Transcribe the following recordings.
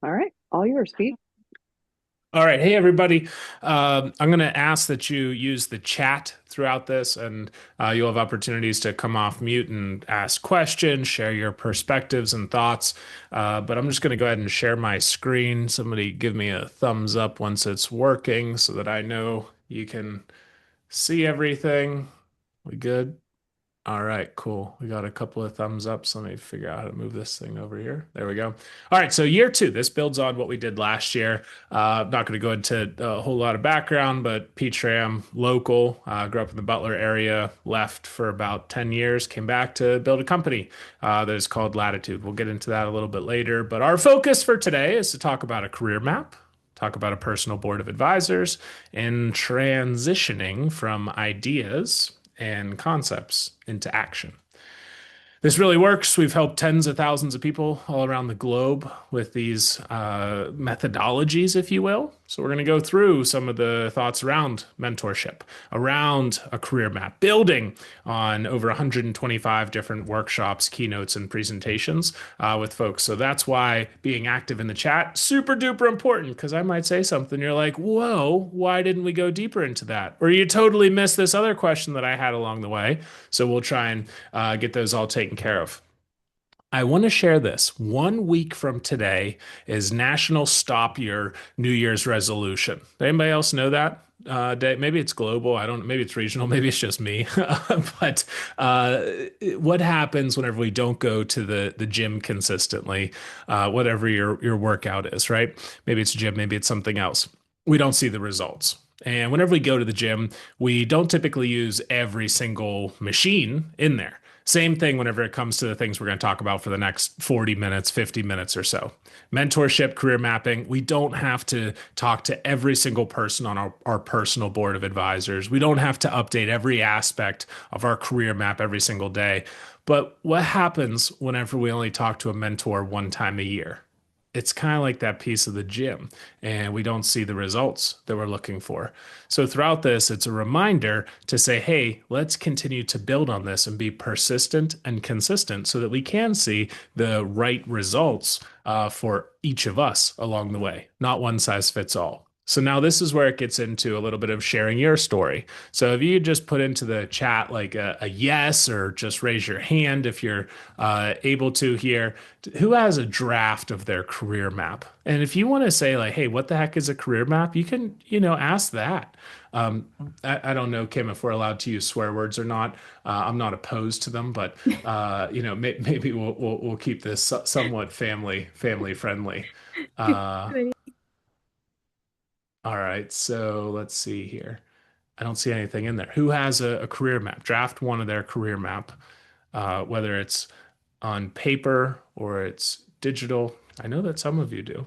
All right, all yours, Pete. All right. Hey, everybody. I'm going to ask that you use the chat throughout this, and you'll have opportunities to come off mute and ask questions, share your perspectives and thoughts. But I'm just going to go ahead and share my screen. Somebody give me a thumbs up once it's working so that I know you can see everything. We good? All right, cool. We got a couple of thumbs up. So let me figure out how to move this thing over here. There we go. All right, so year two. This builds on what we did last year. I'm not going to go into a whole lot of background, but Pete Schramm, local, grew up in the Butler area, left for about 10 years, came back to build a company that is called Latitude. We'll get into that a little bit later. But our focus for today is to talk about a career map, talk about a personal board of advisors, and transitioning from ideas and concepts into action. This really works. We've helped tens of thousands of people all around the globe with these methodologies, if you will. So, we're going to go through some of the thoughts around mentorship, around a career map, building on over 125 different workshops, keynotes, and presentations with folks. So, that's why being active in the chat, super duper important, because I might say something. You're like, whoa, why didn't we go deeper into that? Or you totally missed this other question that I had along the way. So, we'll try and get those all taken care of. I want to share this. 1 week from today is National Stop Your New Year's Resolution. Anybody else know that day? Maybe it's global. I don't know. Maybe it's regional. Maybe it's just me. But what happens whenever we don't go to the gym consistently, whatever your workout is, right? Maybe it's gym, maybe it's something else. We don't see the results. And whenever we go to the gym, we don't typically use every single machine in there. Same thing whenever it comes to the things we're going to talk about for the next 40 minutes, 50 minutes or so. Mentorship, career mapping, we don't have to talk to every single person on our personal board of advisors. We don't have to update every aspect of our career map every single day. But what happens whenever we only talk to a mentor one time a year? It's kind of like that piece of the gym, and we don't see the results that we're looking for. So, throughout this, it's a reminder to say, hey, let's continue to build on this and be persistent and consistent so that we can see the right results for each of us along the way, not one size fits all. So now this is where it gets into a little bit of sharing your story. So if you just put into the chat like a yes or just raise your hand if you're able to here, who has a draft of their career map? And if you want to say like, hey, what the heck is a career map? You can, ask that. Um, I don't know, Kim, if we're allowed to use swear words or not. I'm not opposed to them, but maybe we'll keep this somewhat family friendly. Uh, all right, so let's see here. I don't see anything in there. Who has a career map? Draft one of their career map, whether it's on paper or it's digital. I know that some of you do.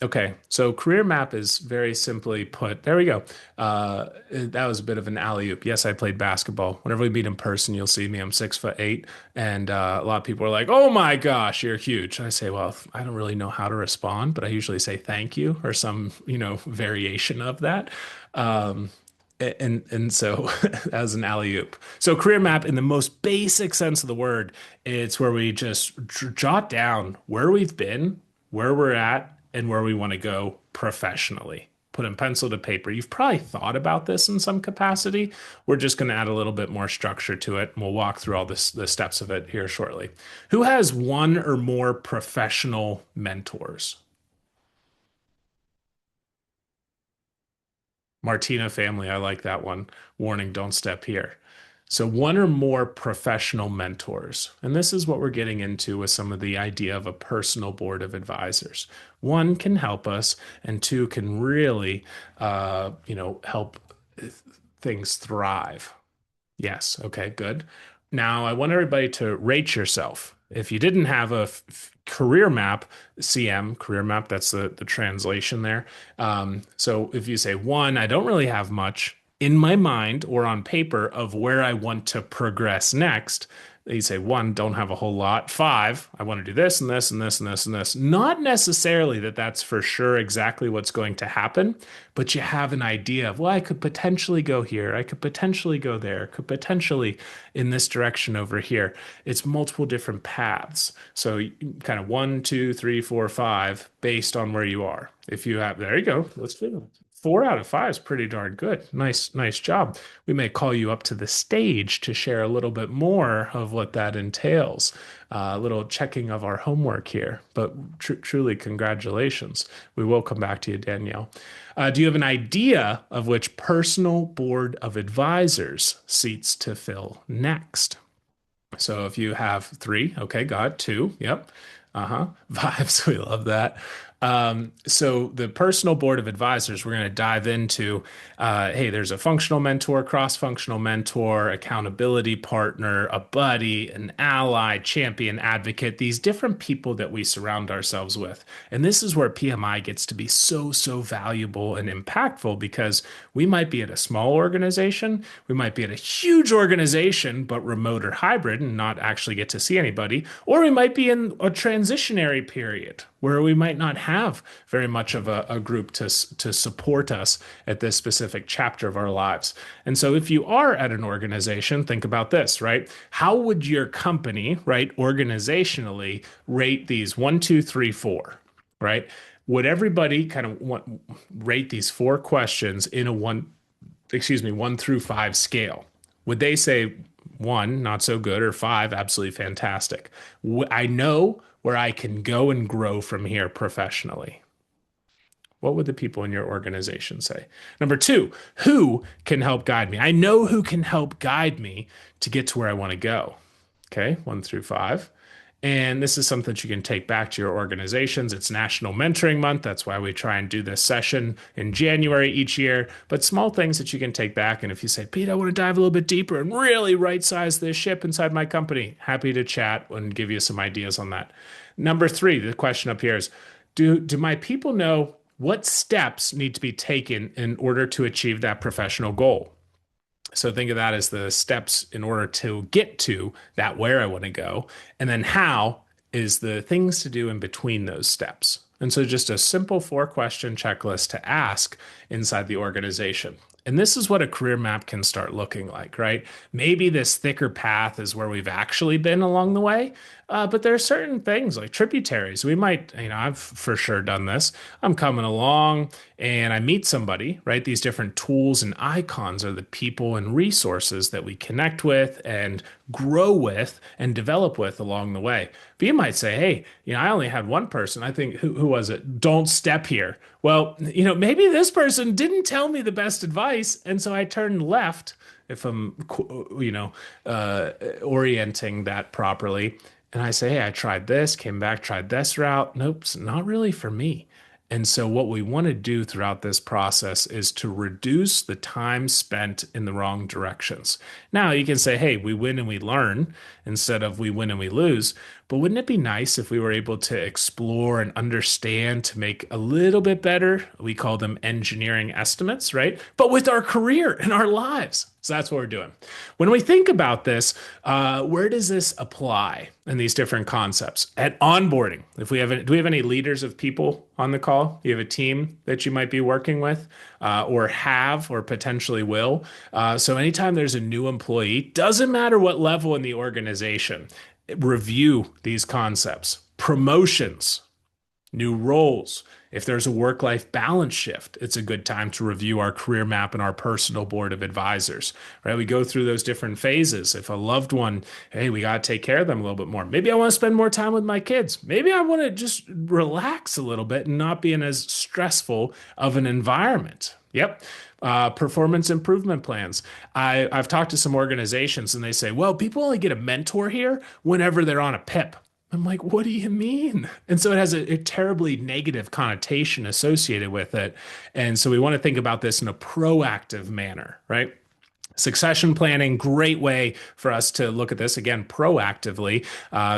Okay, so career map is very simply put. There we go. That was a bit of an alley-oop. Yes, I played basketball. Whenever we meet in person, you'll see me. I'm 6'8", and a lot of people are like, "Oh my gosh, you're huge." I say, "Well, I don't really know how to respond, but I usually say thank you or some, variation of that." Um, and so that was an alley-oop. So career map, in the most basic sense of the word, it's where we just jot down where we've been, where we're at, and where we want to go professionally. Put in pencil to paper. You've probably thought about this in some capacity. We're just going to add a little bit more structure to it, and we'll walk through all the steps of it here shortly. Who has one or more professional mentors? Martina family, I like that one. Warning, don't step here. So, one or more professional mentors. And this is what we're getting into with some of the idea of a personal board of advisors. One can help us, and two can really, help things thrive. Yes. Okay, good. Now, I want everybody to rate yourself. If you didn't have a career map, CM, career map, that's the translation there. So if you say one, I don't really have much in my mind or on paper of where I want to progress next. You say one, don't have a whole lot. Five, I want to do this and this and this and this and this. Not necessarily that that's for sure exactly what's going to happen, but you have an idea of, well, I could potentially go here. I could potentially go there. Could potentially in this direction over here. It's multiple different paths. So kind of one, two, three, four, five, based on where you are. If you have, there you go. Let's do it. 4 out of 5 is pretty darn good. Nice job. We may call you up to the stage to share a little bit more of what that entails. A little checking of our homework here, but truly congratulations. We will come back to you, Danielle. Do you have an idea of which personal board of advisors seats to fill next? So if you have 3, okay, got it. 2, yep. Vibes, we love that. So the personal board of advisors, we're going to dive into, hey, there's a functional mentor, cross-functional mentor, accountability partner, a buddy, an ally, champion, advocate, these different people that we surround ourselves with. And this is where PMI gets to be so valuable and impactful because we might be at a small organization, we might be at a huge organization, but remote or hybrid and not actually get to see anybody, or we might be in a transitionary period where we might not have very much of a group to support us at this specific chapter of our lives. And so if you are at an organization, think about this, right? How would your company, right, organizationally rate these 1, 2, 3, 4, right? Would everybody kind of rate these 4 questions in a 1 through 5 scale? Would they say 1, not so good, or 5, absolutely fantastic? I know where I can go and grow from here professionally. What would the people in your organization say? Number 2, who can help guide me? I know who can help guide me to get to where I want to go. Okay, 1 through 5. And this is something that you can take back to your organizations. It's National Mentoring Month. That's why we try and do this session in January each year. But small things that you can take back. And if you say, Pete, I want to dive a little bit deeper and really right size this ship inside my company, happy to chat and give you some ideas on that. Number 3, the question up here is, do my people know what steps need to be taken in order to achieve that professional goal? So think of that as the steps in order to get to that where I want to go. And then how is the things to do in between those steps. And so just a simple 4-question checklist to ask inside the organization. And this is what a career map can start looking like, right? Maybe this thicker path is where we've actually been along the way, but there are certain things like tributaries. We might, I've for sure done this. I'm coming along and I meet somebody, right? These different tools and icons are the people and resources that we connect with and grow with and develop with along the way. But you might say, hey, I only had one person. I think, who was it? Don't step here. Well, maybe this person didn't tell me the best advice. And so I turned left if I'm, orienting that properly. And I say, hey, I tried this, came back, tried this route. Nope, it's not really for me. And so what we want to do throughout this process is to reduce the time spent in the wrong directions. Now you can say, hey, we win and we learn instead of we win and we lose. But wouldn't it be nice if we were able to explore and understand to make a little bit better? We call them engineering estimates, right? But with our career and our lives. So that's what we're doing. When we think about this, where does this apply in these different concepts? At onboarding, do we have any leaders of people on the call? You have a team that you might be working with, or have, or potentially will. So anytime there's a new employee, doesn't matter what level in the organization, review these concepts. Promotions, new roles. If there's a work-life balance shift, it's a good time to review our career map and our personal board of advisors, right? We go through those different phases. If a loved one, hey, we got to take care of them a little bit more. Maybe I want to spend more time with my kids. Maybe I want to just relax a little bit and not be in as stressful of an environment. Yep. Performance improvement plans. I've talked to some organizations and they say, well, people only get a mentor here whenever they're on a PIP. I'm like, what do you mean? And so it has a terribly negative connotation associated with it. And so we want to think about this in a proactive manner, right? Succession planning, great way for us to look at this again proactively,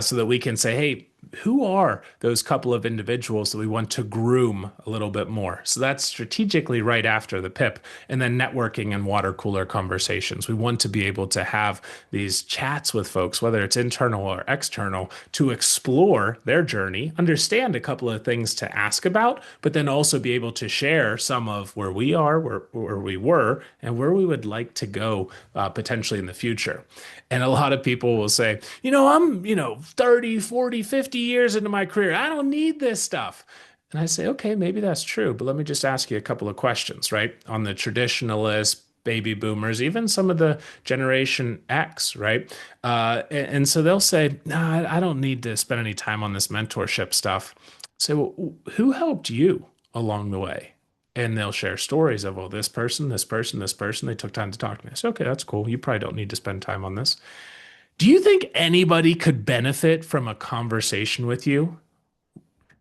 so that we can say, hey, who are those couple of individuals that we want to groom a little bit more? So that's strategically right after the PIP, and then networking and water cooler conversations. We want to be able to have these chats with folks, whether it's internal or external, to explore their journey, understand a couple of things to ask about, but then also be able to share some of where we are, where we were, and where we would like to go potentially in the future. And a lot of people will say, I'm, 30, 40, 50 years into my career. I don't need this stuff. And I say, okay, maybe that's true, but let me just ask you a couple of questions, right? On the traditionalists, baby boomers, even some of the Generation X, right? And so they'll say, no, I don't need to spend any time on this mentorship stuff. So, well, who helped you along the way? And they'll share stories of, well, this person, this person, this person, they took time to talk to me. I say, okay, that's cool. You probably don't need to spend time on this. Do you think anybody could benefit from a conversation with you?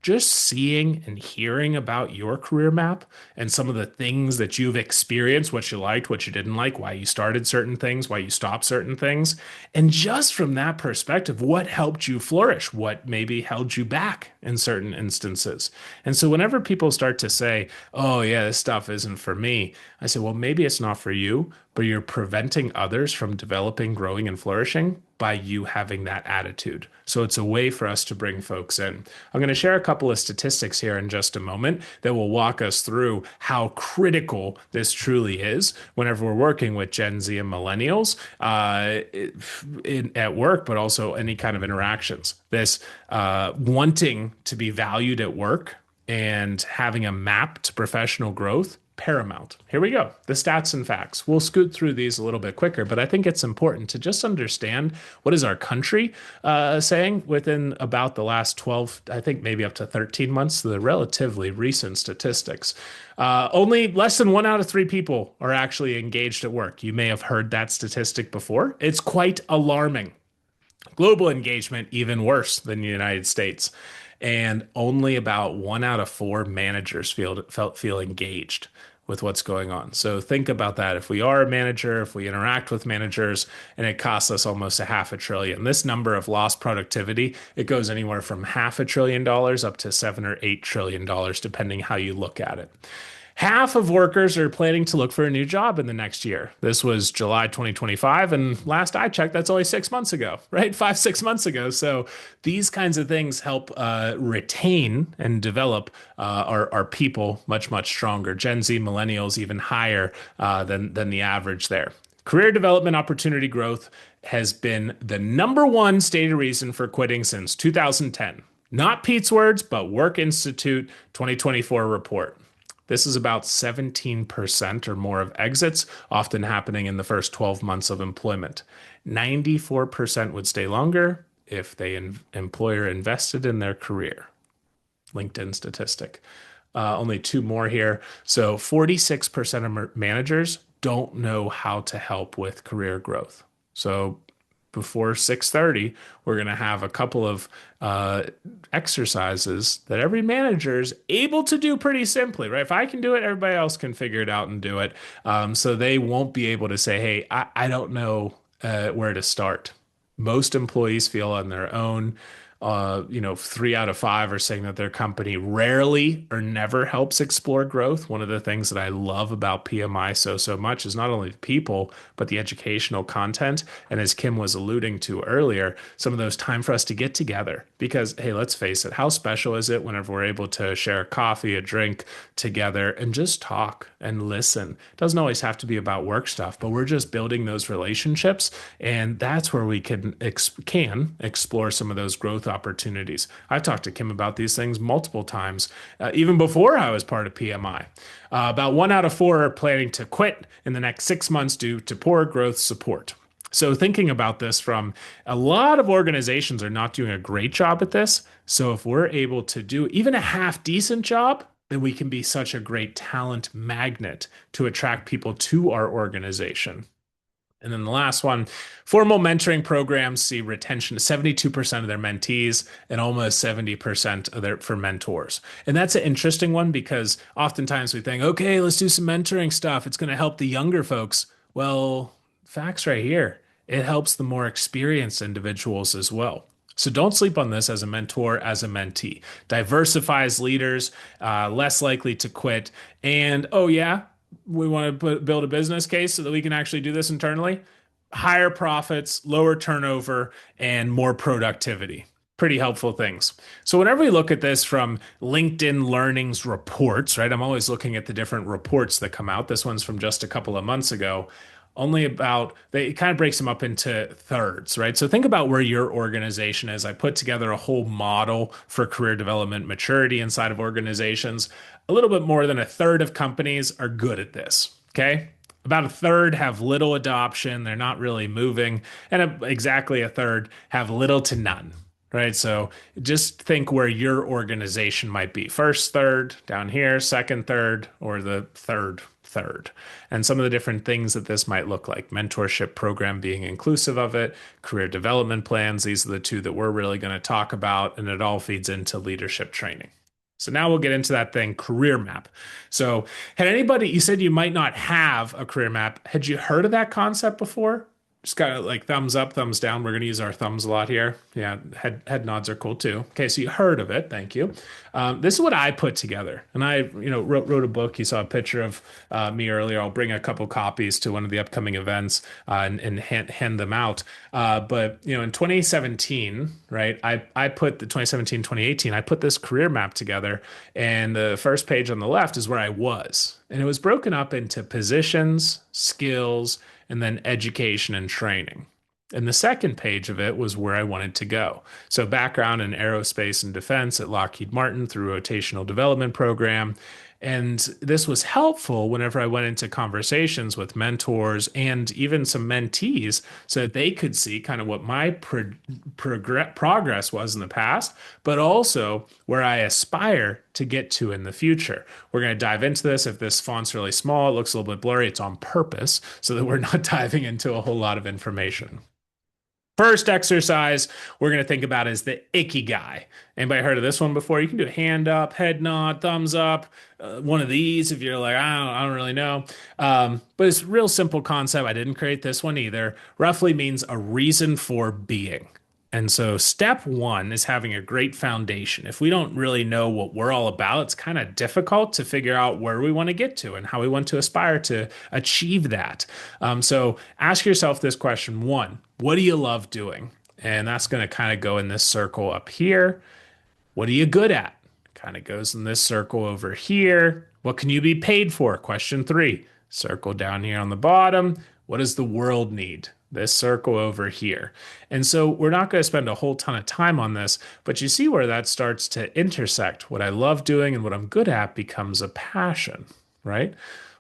Just seeing and hearing about your career map and some of the things that you've experienced, what you liked, what you didn't like, why you started certain things, why you stopped certain things. And just from that perspective, what helped you flourish? What maybe held you back in certain instances? And so whenever people start to say, oh, yeah, this stuff isn't for me, I say, well, maybe it's not for you, but you're preventing others from developing, growing, and flourishing by you having that attitude. So it's a way for us to bring folks in. I'm going to share a couple of statistics here in just a moment that will walk us through how critical this truly is whenever we're working with Gen Z and millennials at work, but also any kind of interactions. This wanting to be valued at work and having a map to professional growth paramount. Here we go. The stats and facts. We'll scoot through these a little bit quicker, but I think it's important to just understand what is our country saying within about the last 12, I think maybe up to 13 months, the relatively recent statistics. Only less than 1 out of 3 people are actually engaged at work. You may have heard that statistic before. It's quite alarming. Global engagement, even worse than the United States. And only about 1 out of 4 managers feel engaged with what's going on. So think about that. If we are a manager, if we interact with managers, and it costs us almost a half a trillion, this number of lost productivity, it goes anywhere from $500 billion up to $7 or $8 trillion, depending how you look at it. Half of workers are planning to look for a new job in the next year. This was July 2025, and last I checked, that's only 6 months ago, right? 5, 6 months ago. So these kinds of things help retain and develop our people much, much stronger. Gen Z, millennials, even higher than the average there. Career development opportunity growth has been the #1 stated reason for quitting since 2010. Not Pete's words, but Work Institute 2024 report. This is about 17% or more of exits, often happening in the first 12 months of employment. 94% would stay longer if the employer invested in their career. LinkedIn statistic. Only 2 more here. So 46% of managers don't know how to help with career growth. So before 6:30, we're going to have a couple of exercises that every manager is able to do pretty simply, right? If I can do it, everybody else can figure it out and do it. So they won't be able to say, hey, I don't know where to start. Most employees feel on their own. 3 out of 5 are saying that their company rarely or never helps explore growth. One of the things that I love about PMI so much is not only the people, but the educational content. And as Kim was alluding to earlier, some of those time for us to get together. Because, hey, let's face it, how special is it whenever we're able to share a coffee, a drink together, and just talk and listen? It doesn't always have to be about work stuff, but we're just building those relationships. And that's where we can explore some of those growth opportunities. I've talked to Kim about these things multiple times, even before I was part of PMI. About 1 out of 4 are planning to quit in the next 6 months due to poor growth support. So thinking about this from a lot of organizations are not doing a great job at this. So if we're able to do even a half decent job, then we can be such a great talent magnet to attract people to our organization. And then the last one, formal mentoring programs see retention of 72% of their mentees and almost 70% for mentors. And that's an interesting one because oftentimes we think, okay, let's do some mentoring stuff. It's going to help the younger folks. Well, facts right here. It helps the more experienced individuals as well. So don't sleep on this as a mentor, as a mentee. Diversifies leaders, less likely to quit. And oh, yeah, we want to build a business case so that we can actually do this internally. Higher profits, lower turnover, and more productivity. Pretty helpful things. So, whenever we look at this from LinkedIn Learning's reports, right? I'm always looking at the different reports that come out. This one's from just a couple of months ago. Only about, it kind of breaks them up into thirds, right? So, think about where your organization is. I put together a whole model for career development maturity inside of organizations. A little bit more than a third of companies are good at this. Okay. About a third have little adoption. They're not really moving. And exactly a third have little to none, right? So just think where your organization might be. First third down here, second third, or the third third. And some of the different things that this might look like. Mentorship program being inclusive of it, career development plans. These are the two that we're really going to talk about. And it all feeds into leadership training. So now we'll get into that thing, career map. So, had anybody, you said you might not have a career map. Had you heard of that concept before? Just got like thumbs up, thumbs down. We're going to use our thumbs a lot here. Yeah, head nods are cool too. Okay, so you heard of it. Thank you. This is what I put together, and I, wrote a book. You saw a picture of me earlier. I'll bring a couple copies to one of the upcoming events and hand them out. But in 2017, right? I put the 2017, 2018. I put this career map together, and the first page on the left is where I was, and it was broken up into positions, skills, and then education and training. And the second page of it was where I wanted to go. So, background in aerospace and defense at Lockheed Martin through rotational development program. And this was helpful whenever I went into conversations with mentors and even some mentees so that they could see kind of what my progress was in the past, but also where I aspire to get to in the future. We're going to dive into this. If this font's really small, it looks a little bit blurry, it's on purpose so that we're not diving into a whole lot of information. First exercise we're going to think about is the ikigai. Anybody heard of this one before? You can do a hand up, head nod, thumbs up, one of these if you're like, I don't really know. But it's a real simple concept. I didn't create this one either. Roughly means a reason for being. And so, step one is having a great foundation. If we don't really know what we're all about, it's kind of difficult to figure out where we want to get to and how we want to aspire to achieve that. So, ask yourself this question. One, what do you love doing? And that's going to kind of go in this circle up here. What are you good at? Kind of goes in this circle over here. What can you be paid for? Question three. Circle down here on the bottom. What does the world need? This circle over here. And so we're not going to spend a whole ton of time on this, but you see where that starts to intersect. What I love doing and what I'm good at becomes a passion, right?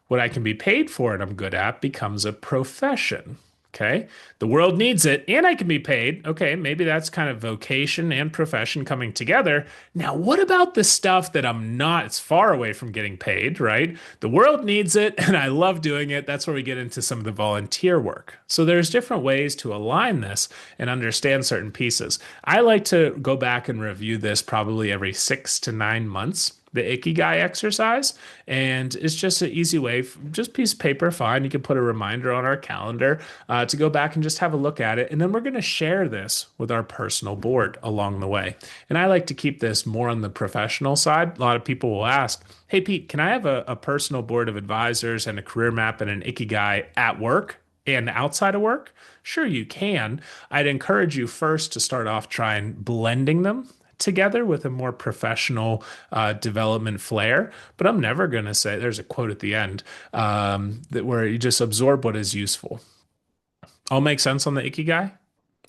What I can be paid for and I'm good at becomes a profession. Okay. The world needs it and I can be paid. Okay. Maybe that's kind of vocation and profession coming together. Now, what about the stuff that I'm not, it's far away from getting paid, right? The world needs it and I love doing it. That's where we get into some of the volunteer work. So there's different ways to align this and understand certain pieces. I like to go back and review this probably every 6 to 9 months, the ikigai exercise. And it's just an easy way, just piece of paper, fine. You can put a reminder on our calendar to go back and just have a look at it. And then we're going to share this with our personal board along the way. And I like to keep this more on the professional side. A lot of people will ask, hey, Pete, can I have a personal board of advisors and a career map and an ikigai at work and outside of work? Sure, you can. I'd encourage you first to start off trying blending them together with a more professional development flair. But I'm never going to say, there's a quote at the end that where you just absorb what is useful. All make sense on the ikigai?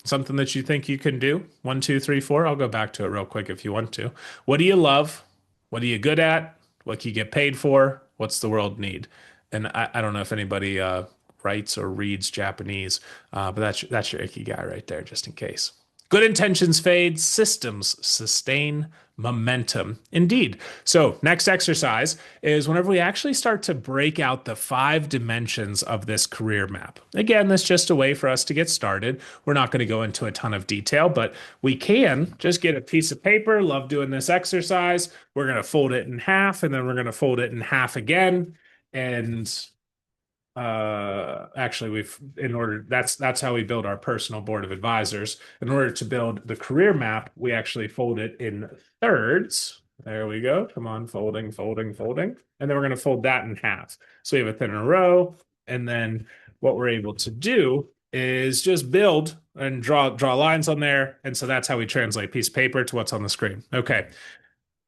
Something that you think you can do? One, two, three, four. I'll go back to it real quick if you want to. What do you love? What are you good at? What can you get paid for? What's the world need? And I don't know if anybody writes or reads Japanese, but that's your ikigai right there, just in case. Good intentions fade, systems sustain momentum. Indeed. So, next exercise is whenever we actually start to break out the 5 dimensions of this career map. Again, that's just a way for us to get started. We're not going to go into a ton of detail, but we can just get a piece of paper. Love doing this exercise. We're going to fold it in half, and then we're going to fold it in half again. And actually we've in order that's how we build our personal board of advisors. In order to build the career map, we actually fold it in thirds. There we go. Come on, folding, folding, folding. And then we're going to fold that in half. So we have a thinner row. And then what we're able to do is just build and draw lines on there. And so that's how we translate piece of paper to what's on the screen. Okay.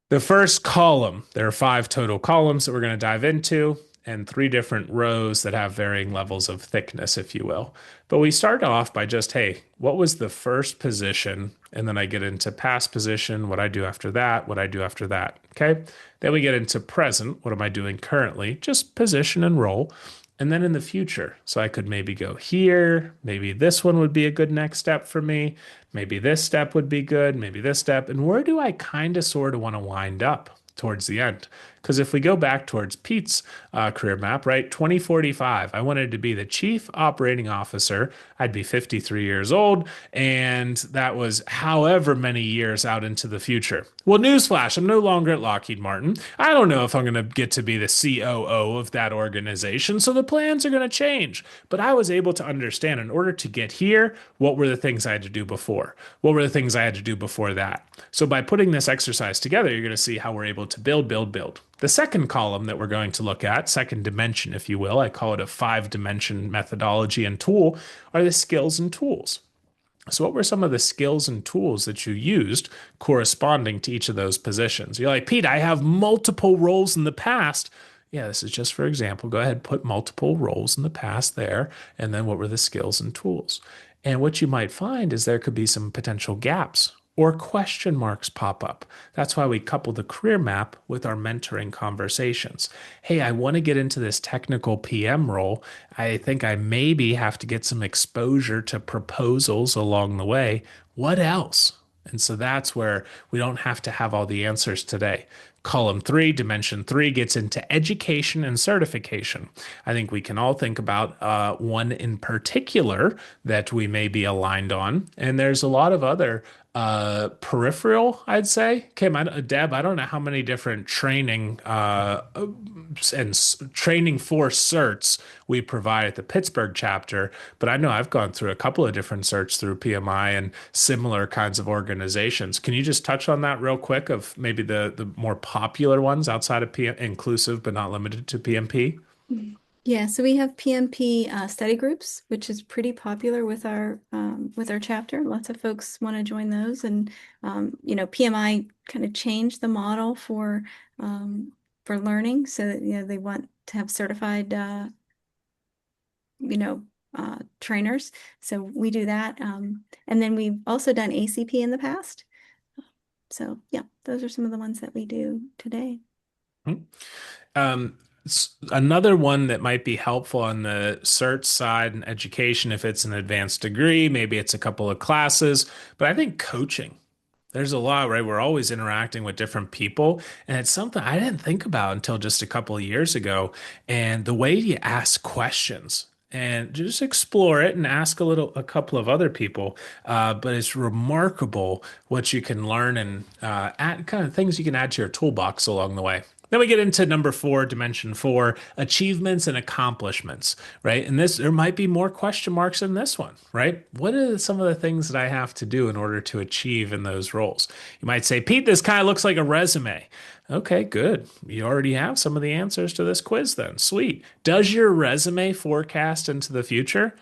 The first column, there are five total columns that we're going to dive into, and three different rows that have varying levels of thickness, if you will. But we start off by just, hey, what was the first position? And then I get into past position, what I do after that, what I do after that. Okay. Then we get into present. What am I doing currently? Just position and role. And then in the future, so I could maybe go here, maybe this one would be a good next step for me. Maybe this step would be good, maybe this step. And where do I kind of sort of want to wind up towards the end? Because if we go back towards Pete's career map, right, 2045, I wanted to be the chief operating officer. I'd be 53 years old, and that was however many years out into the future. Well, newsflash, I'm no longer at Lockheed Martin. I don't know if I'm going to get to be the COO of that organization, so the plans are going to change. But I was able to understand in order to get here, what were the things I had to do before? What were the things I had to do before that? So by putting this exercise together, you're going to see how we're able to build, build, build. The second column that we're going to look at, second dimension, if you will, I call it a 5-dimension methodology and tool, are the skills and tools. So, what were some of the skills and tools that you used corresponding to each of those positions? You're like, Pete, I have multiple roles in the past. Yeah, this is just for example. Go ahead, put multiple roles in the past there. And then what were the skills and tools? And what you might find is there could be some potential gaps or question marks pop up. That's why we couple the career map with our mentoring conversations. Hey, I want to get into this technical PM role. I think I maybe have to get some exposure to proposals along the way. What else? And so that's where we don't have to have all the answers today. Column three, dimension three, gets into education and certification. I think we can all think about one in particular that we may be aligned on. And there's a lot of other peripheral, I'd say. Okay, Deb, I don't know how many different training training for certs we provide at the Pittsburgh chapter, but I know I've gone through a couple of different certs through PMI and similar kinds of organizations. Can you just touch on that real quick of maybe the more popular ones outside of PM, inclusive but not limited to PMP? Yeah, so we have PMP study groups, which is pretty popular with our chapter. Lots of folks want to join those, and PMI kind of changed the model for learning, so that, they want to have certified trainers. So we do that, and then we've also done ACP in the past. So yeah, those are some of the ones that we do today. Um, Another one that might be helpful on the cert side and education, if it's an advanced degree, maybe it's a couple of classes, but I think coaching. There's a lot, right? We're always interacting with different people, and it's something I didn't think about until just a couple of years ago. And the way you ask questions and just explore it and ask a couple of other people. But it's remarkable what you can learn and add kind of things you can add to your toolbox along the way. Then we get into number four, dimension four, achievements and accomplishments, right? And there might be more question marks in this one, right? What are some of the things that I have to do in order to achieve in those roles? You might say, Pete, this kind of looks like a resume. Okay, good. You already have some of the answers to this quiz then. Sweet. Does your resume forecast into the future?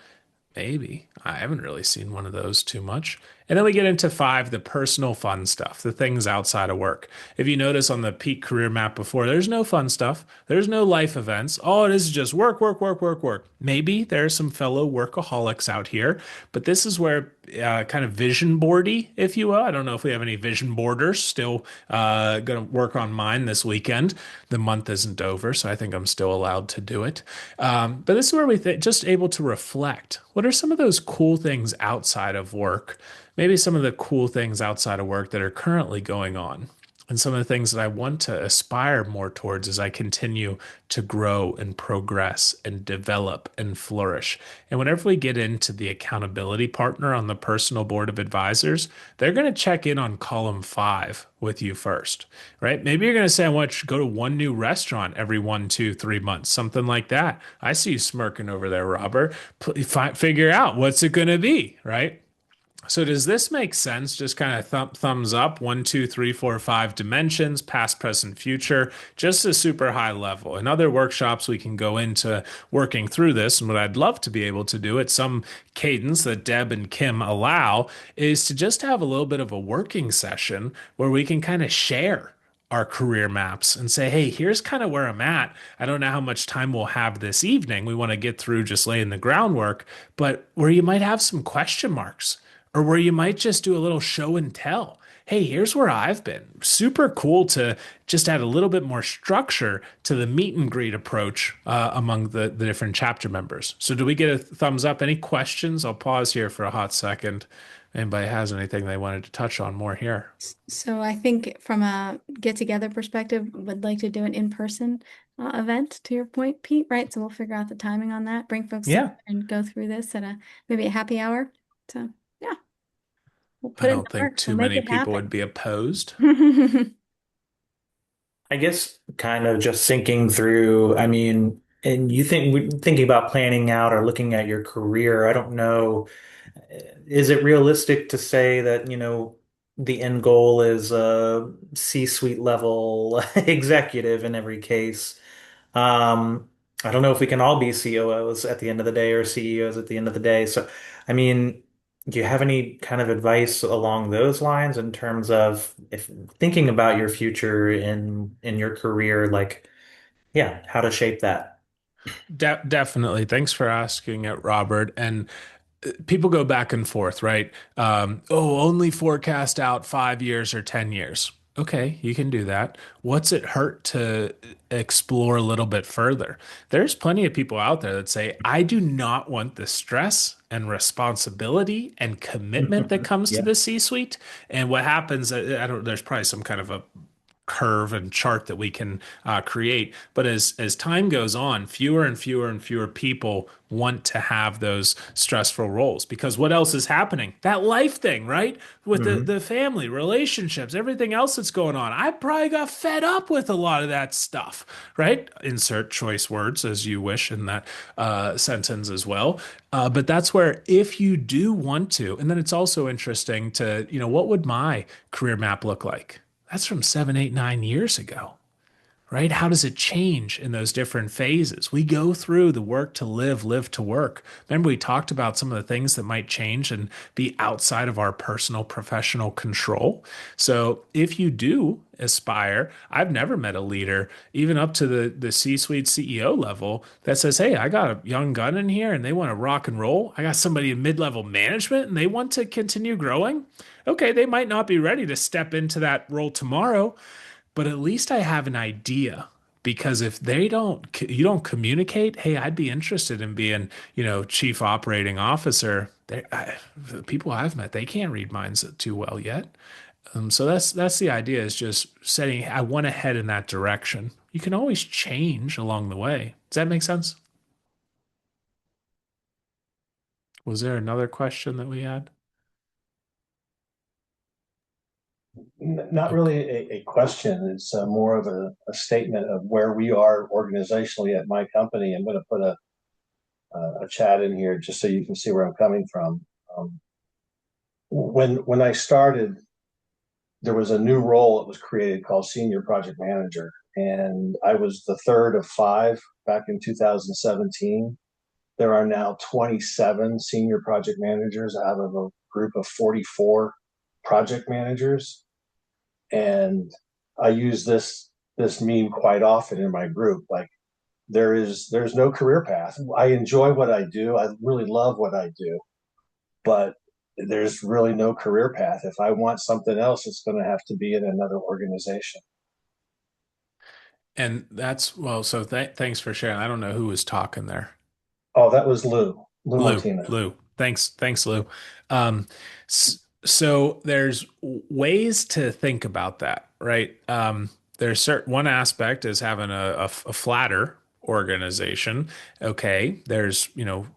Maybe. I haven't really seen one of those too much. And then we get into five, the personal fun stuff, the things outside of work. If you notice on the peak career map before, there's no fun stuff. There's no life events. All it is just work, work, work, work, work. Maybe there are some fellow workaholics out here, but this is where kind of vision boardy, if you will. I don't know if we have any vision boarders. Still going to work on mine this weekend. The month isn't over, so I think I'm still allowed to do it. But this is where just able to reflect. What are some of those cool things outside of work? Maybe some of the cool things outside of work that are currently going on. And some of the things that I want to aspire more towards as I continue to grow and progress and develop and flourish. And whenever we get into the accountability partner on the personal board of advisors, they're going to check in on column 5 with you first, right? Maybe you're going to say, I want you to go to one new restaurant every 1, 2, 3 months, something like that. I see you smirking over there, Robert. Figure out what's it going to be, right? So does this make sense? Just kind of thumbs up, 1, 2, 3, 4, 5 dimensions, past, present, future, just a super high level. In other workshops, we can go into working through this. And what I'd love to be able to do at some cadence that Deb and Kim allow is to just have a little bit of a working session where we can kind of share our career maps and say, hey, here's kind of where I'm at. I don't know how much time we'll have this evening. We want to get through just laying the groundwork, but where you might have some question marks or where you might just do a little show and tell. Hey, here's where I've been. Super cool to just add a little bit more structure to the meet and greet approach among the different chapter members. So, do we get a thumbs up? Any questions? I'll pause here for a hot second. Anybody has anything they wanted to touch on more here? So I think from a get together perspective, would like to do an in-person event to your point, Pete, right? So we'll figure out the timing on that, bring folks together Yeah, and go through this at maybe a happy hour. So yeah, we'll I put it in don't the think works. We'll too make many it people would happen. be opposed. I guess kind of just thinking through, I mean, and thinking about planning out or looking at your career, I don't know, is it realistic to say that, the end goal is a C-suite level executive in every case? Um, I don't know if we can all be COOs at the end of the day or CEOs at the end of the day. So, I mean, do you have any kind of advice along those lines in terms of if thinking about your future in your career, like, yeah, how to shape that? Definitely. Thanks for asking it, Robert. And people go back and forth, right? Oh, only forecast out 5 years or 10 years. Okay, you can do that. What's it hurt to explore a little bit further? There's plenty of people out there that say, I do not want the stress and responsibility and commitment that comes to Yeah. the C-suite. And what happens, I don't, there's probably some kind of a curve and chart that we can create. But as time goes on, fewer and fewer and fewer people want to have those stressful roles because what else is happening? That life thing, right? With Hmm. the family, relationships, everything else that's going on. I probably got fed up with a lot of that stuff, right? Insert choice words as you wish in that sentence as well. But that's where if you do want to, and then it's also interesting to, what would my career map look like? That's from 7, 8, 9 years ago, right? How does it change in those different phases? We go through the work to live, live to work. Remember, we talked about some of the things that might change and be outside of our personal professional control. So if you do aspire, I've never met a leader, even up to the C-suite CEO level, that says, hey, I got a young gun in here and they want to rock and roll. I got somebody in mid-level management and they want to continue growing. Okay, they might not be ready to step into that role tomorrow, but at least I have an idea because if you don't communicate, hey, I'd be interested in being, chief operating officer. The people I've met, they can't read minds too well yet. So that's the idea is just setting, I want to head in that direction. You can always change along the way. Does that make sense? Was there another question that we had? Not Okay. really a question. It's more of a statement of where we are organizationally at my company. I'm going to put a chat in here just so you can see where I'm coming from. Um, when I started, there was a new role that was created called senior project manager, and I was the third of five back in 2017. There are now 27 senior project managers out of a group of 44 project managers. And I use this meme quite often in my group. Like there's no career path. I enjoy what I do. I really love what I do, but there's really no career path. If I want something else, it's going to have to be in another organization. And that's, well, so thanks for sharing. I don't know who was talking there. Oh, that was Lou Lou, Martinez. Lou. Thanks, Lou. Um, So there's ways to think about that, right? There's certain one aspect is having a flatter organization. Okay, there's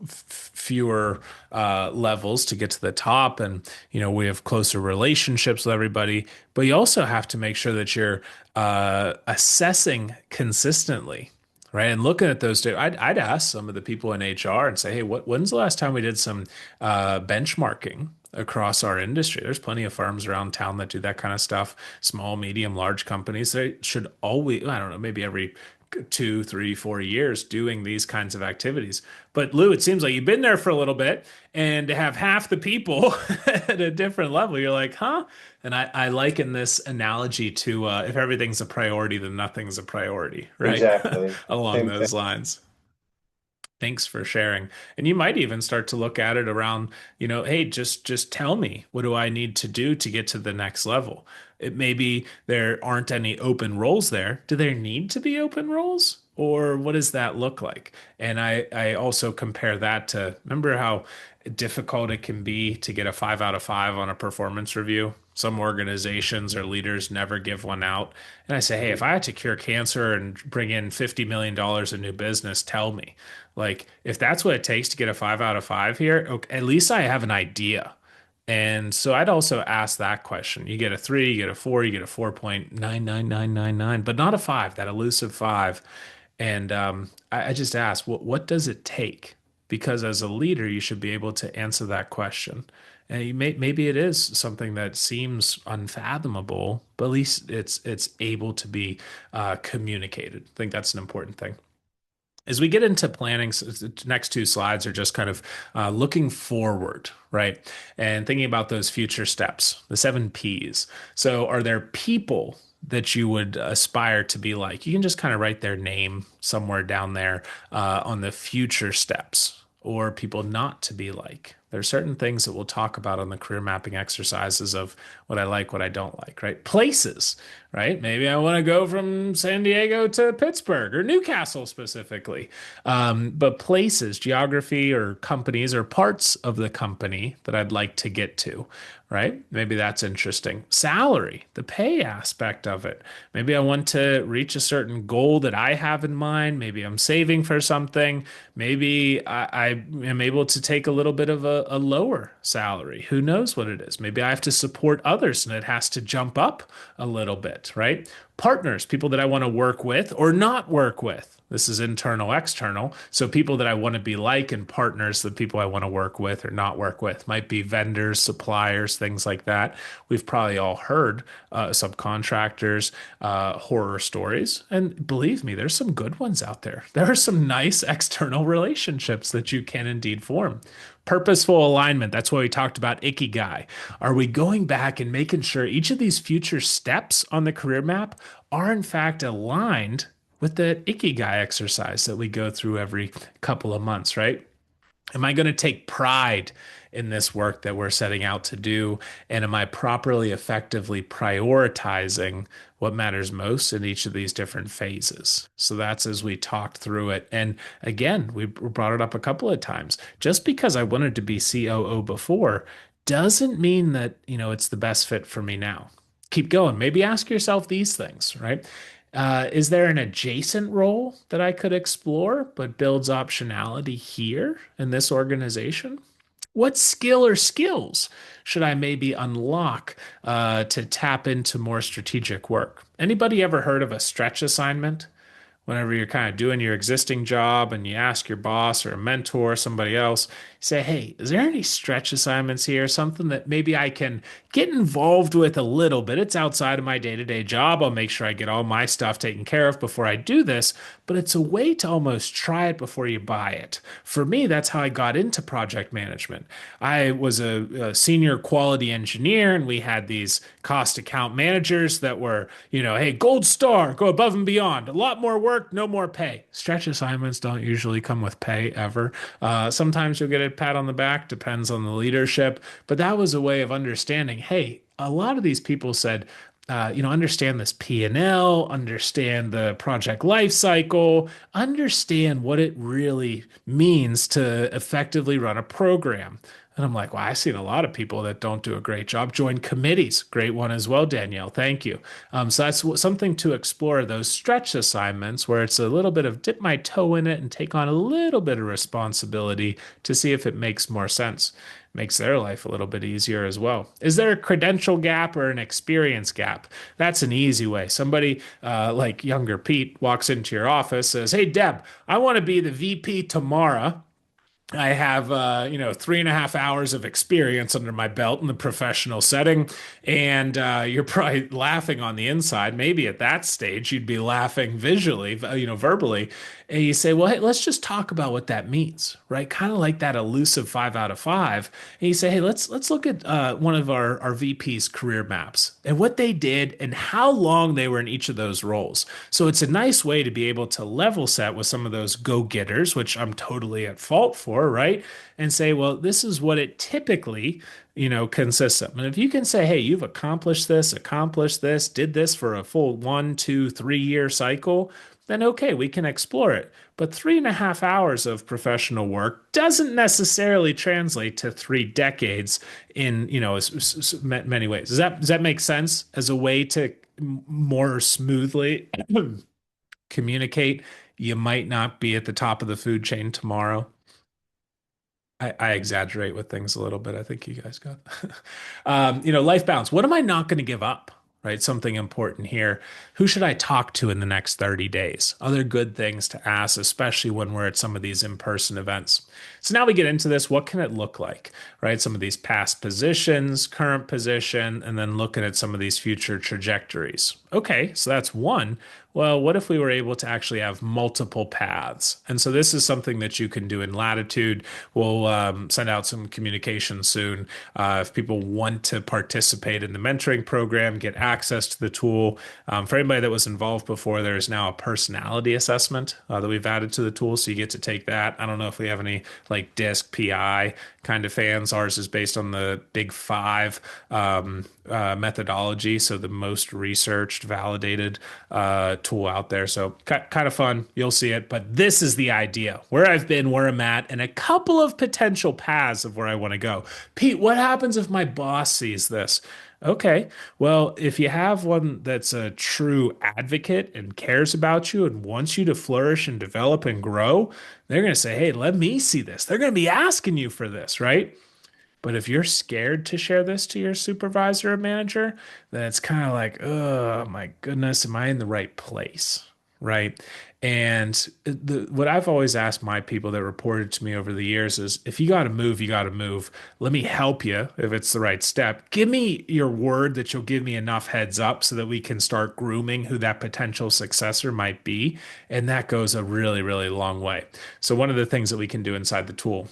fewer levels to get to the top, and we have closer relationships with everybody. But you also have to make sure that you're assessing consistently. Right. And looking at those, I'd ask some of the people in HR and say, hey, when's the last time we did some benchmarking across our industry? There's plenty of firms around town that do that kind of stuff. Small, medium, large companies. They should always, I don't know, maybe every 2, 3, 4 years doing these kinds of activities. But Lou, it seems like you've been there for a little bit, and to have half the people at a different level, you're like, huh? And I liken this analogy to if everything's a priority, then nothing's a priority, right? Exactly. Along Same thing. those lines. Thanks for sharing. And you might even start to look at it around, hey, just tell me, what do I need to do to get to the next level? It may be there aren't any open roles there. Do there need to be open roles? Or what does that look like? And I also compare that to, remember how difficult it can be to get a 5 out of 5 on a performance review? Some organizations or leaders never give one out. And I say, hey, if I had to cure cancer and bring in $50 million in new business, tell me. Like, if that's what it takes to get a 5 out of 5 here, okay, at least I have an idea. And so I'd also ask that question. You get a 3, you get a 4, you get a 4.99999, but not a 5, that elusive 5. And I just ask, what does it take? Because as a leader, you should be able to answer that question. And maybe it is something that seems unfathomable, but at least it's able to be communicated. I think that's an important thing. As we get into planning, so the next two slides are just kind of looking forward, right? And thinking about those future steps, the 7 Ps. So, are there people that you would aspire to be like? You can just kind of write their name somewhere down there on the future steps, or people not to be like. There are certain things that we'll talk about on the career mapping exercises of what I like, what I don't like, right? Places, right? Maybe I want to go from San Diego to Pittsburgh or Newcastle specifically. But places, geography, or companies or parts of the company that I'd like to get to, right? Maybe that's interesting. Salary, the pay aspect of it. Maybe I want to reach a certain goal that I have in mind. Maybe I'm saving for something. Maybe I am able to take a little bit of a lower salary. Who knows what it is? Maybe I have to support others and it has to jump up a little bit, right? Partners, people that I want to work with or not work with. This is internal, external. So people that I want to be like, and partners, the people I want to work with or not work with, might be vendors, suppliers, things like that. We've probably all heard subcontractors, horror stories. And believe me, there's some good ones out there. There are some nice external relationships that you can indeed form. Purposeful alignment. That's why we talked about Ikigai. Are we going back and making sure each of these future steps on the career map are in fact aligned with the Ikigai exercise that we go through every couple of months, right? Am I going to take pride in this work that we're setting out to do? And am I properly, effectively prioritizing what matters most in each of these different phases? So that's as we talked through it. And again, we brought it up a couple of times. Just because I wanted to be COO before doesn't mean that, it's the best fit for me now. Keep going. Maybe ask yourself these things, right? Is there an adjacent role that I could explore but builds optionality here in this organization? What skill or skills should I maybe unlock to tap into more strategic work? Anybody ever heard of a stretch assignment? Whenever you're kind of doing your existing job and you ask your boss or a mentor or somebody else, you say, hey, is there any stretch assignments here? Something that maybe I can get involved with a little bit. It's outside of my day-to-day job. I'll make sure I get all my stuff taken care of before I do this, but it's a way to almost try it before you buy it. For me, that's how I got into project management. I was a senior quality engineer, and we had these cost account managers that were, hey, gold star, go above and beyond. A lot more work, no more pay. Stretch assignments don't usually come with pay ever. Sometimes you'll get a pat on the back, depends on the leadership. But that was a way of understanding, hey, a lot of these people said, understand this P&L, understand the project life cycle, understand what it really means to effectively run a program. And I'm like, well, I've seen a lot of people that don't do a great job. Join committees. Great one as well, Danielle. Thank you. So that's something to explore, those stretch assignments where it's a little bit of dip my toe in it and take on a little bit of responsibility to see if it makes more sense. Makes their life a little bit easier as well. Is there a credential gap or an experience gap? That's an easy way. Somebody like younger Pete walks into your office, says, "Hey, Deb, I want to be the VP tomorrow. I have, 3.5 hours of experience under my belt in the professional setting. And you're probably laughing on the inside. Maybe at that stage, you'd be laughing visually, verbally. And you say, well, hey, let's just talk about what that means, right? Kind of like that elusive 5 out of 5. And you say, hey, let's look at one of our VP's career maps and what they did and how long they were in each of those roles. So it's a nice way to be able to level set with some of those go-getters, which I'm totally at fault for, right? And say, well, this is what it typically, consists of. And if you can say, hey, you've accomplished this, did this for a full 1, 2, 3 year cycle, then okay, we can explore it. But 3.5 hours of professional work doesn't necessarily translate to 3 decades in, many ways. Does that make sense as a way to more smoothly communicate? You might not be at the top of the food chain tomorrow. I exaggerate with things a little bit. I think you guys got, life balance. What am I not going to give up? Right? Something important here. Who should I talk to in the next 30 days? Other good things to ask, especially when we're at some of these in-person events. So now we get into this. What can it look like? Right? Some of these past positions, current position, and then looking at some of these future trajectories. Okay, so that's one. Well, what if we were able to actually have multiple paths? And so this is something that you can do in Latitude. We'll send out some communication soon. If people want to participate in the mentoring program, get access to the tool. For anybody that was involved before, there is now a personality assessment that we've added to the tool. So you get to take that. I don't know if we have any like DISC, PI kind of fans. Ours is based on the Big Five methodology, so the most researched, validated tool out there. So kind of fun. You'll see it. But this is the idea: where I've been, where I'm at, and a couple of potential paths of where I want to go. Pete, what happens if my boss sees this? Okay, well, if you have one that's a true advocate and cares about you and wants you to flourish and develop and grow, they're going to say, hey, let me see this. They're going to be asking you for this, right? But if you're scared to share this to your supervisor or manager, then it's kind of like, oh my goodness, am I in the right place? Right. And what I've always asked my people that reported to me over the years is if you got to move, you got to move. Let me help you if it's the right step. Give me your word that you'll give me enough heads up so that we can start grooming who that potential successor might be. And that goes a really, really long way. So, one of the things that we can do inside the tool.